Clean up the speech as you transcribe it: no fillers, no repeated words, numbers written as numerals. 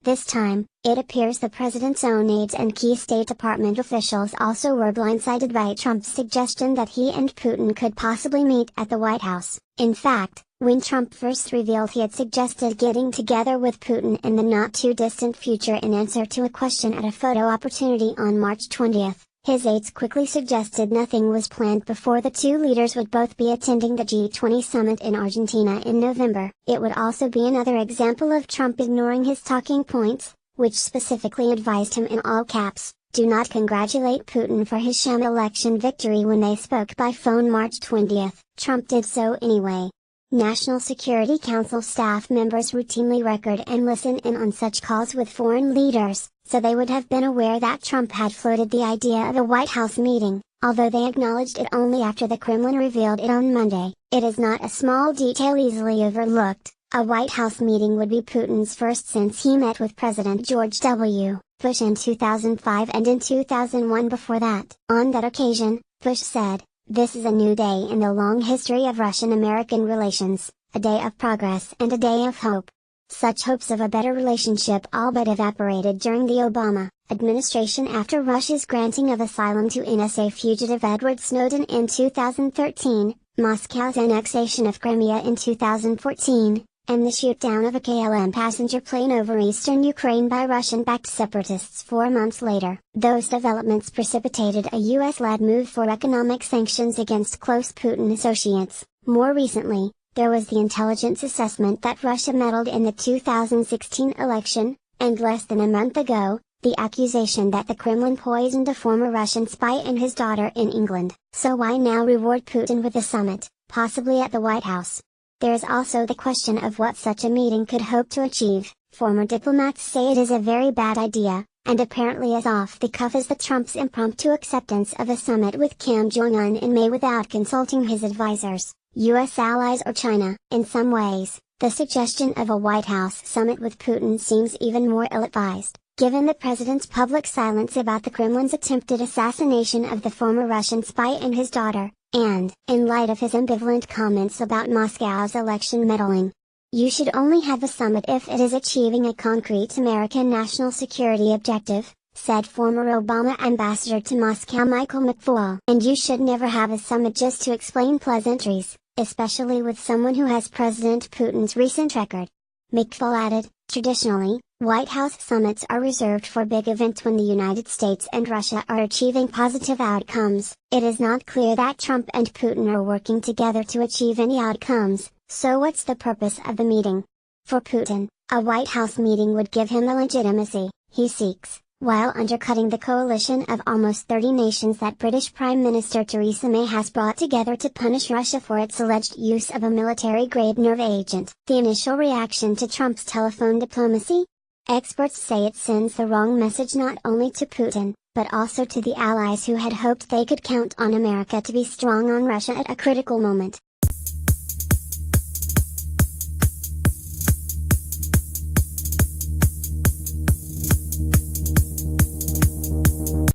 This time, it appears the president's own aides and key State Department officials also were blindsided by Trump's suggestion that he and Putin could possibly meet at the White House. In fact, when Trump first revealed he had suggested getting together with Putin in the not-too-distant future in answer to a question at a photo opportunity on March 20, his aides quickly suggested nothing was planned before the two leaders would both be attending the G20 summit in Argentina in November. It would also be another example of Trump ignoring his talking points, which specifically advised him in all caps, "Do not congratulate Putin for his sham election victory" when they spoke by phone March 20. Trump did so anyway. National Security Council staff members routinely record and listen in on such calls with foreign leaders, so they would have been aware that Trump had floated the idea of a White House meeting, although they acknowledged it only after the Kremlin revealed it on Monday. It is not a small detail easily overlooked. A White House meeting would be Putin's first since he met with President George W. Bush in 2005 and in 2001 before that. On that occasion, Bush said, "This is a new day in the long history of Russian-American relations, a day of progress and a day of hope." Such hopes of a better relationship all but evaporated during the Obama administration after Russia's granting of asylum to NSA fugitive Edward Snowden in 2013, Moscow's annexation of Crimea in 2014, and the shoot-down of a KLM passenger plane over eastern Ukraine by Russian-backed separatists 4 months later. Those developments precipitated a US-led move for economic sanctions against close Putin associates. More recently, there was the intelligence assessment that Russia meddled in the 2016 election, and less than a month ago, the accusation that the Kremlin poisoned a former Russian spy and his daughter in England. So why now reward Putin with a summit, possibly at the White House? There is also the question of what such a meeting could hope to achieve. Former diplomats say it is a very bad idea, and apparently as off the cuff as the Trump's impromptu acceptance of a summit with Kim Jong-un in May without consulting his advisors, US allies or China. In some ways, the suggestion of a White House summit with Putin seems even more ill-advised, given the president's public silence about the Kremlin's attempted assassination of the former Russian spy and his daughter, and in light of his ambivalent comments about Moscow's election meddling. You should only have a summit if it is achieving a concrete American national security objective, said former Obama ambassador to Moscow Michael McFaul. And you should never have a summit just to explain pleasantries, especially with someone who has President Putin's recent record. McFaul added, traditionally, White House summits are reserved for big events when the United States and Russia are achieving positive outcomes. It is not clear that Trump and Putin are working together to achieve any outcomes, so what's the purpose of the meeting? For Putin, a White House meeting would give him the legitimacy he seeks, while undercutting the coalition of almost 30 nations that British Prime Minister Theresa May has brought together to punish Russia for its alleged use of a military-grade nerve agent. The initial reaction to Trump's telephone diplomacy? Experts say it sends the wrong message not only to Putin, but also to the allies who had hoped they could count on America to be strong on Russia at a critical moment.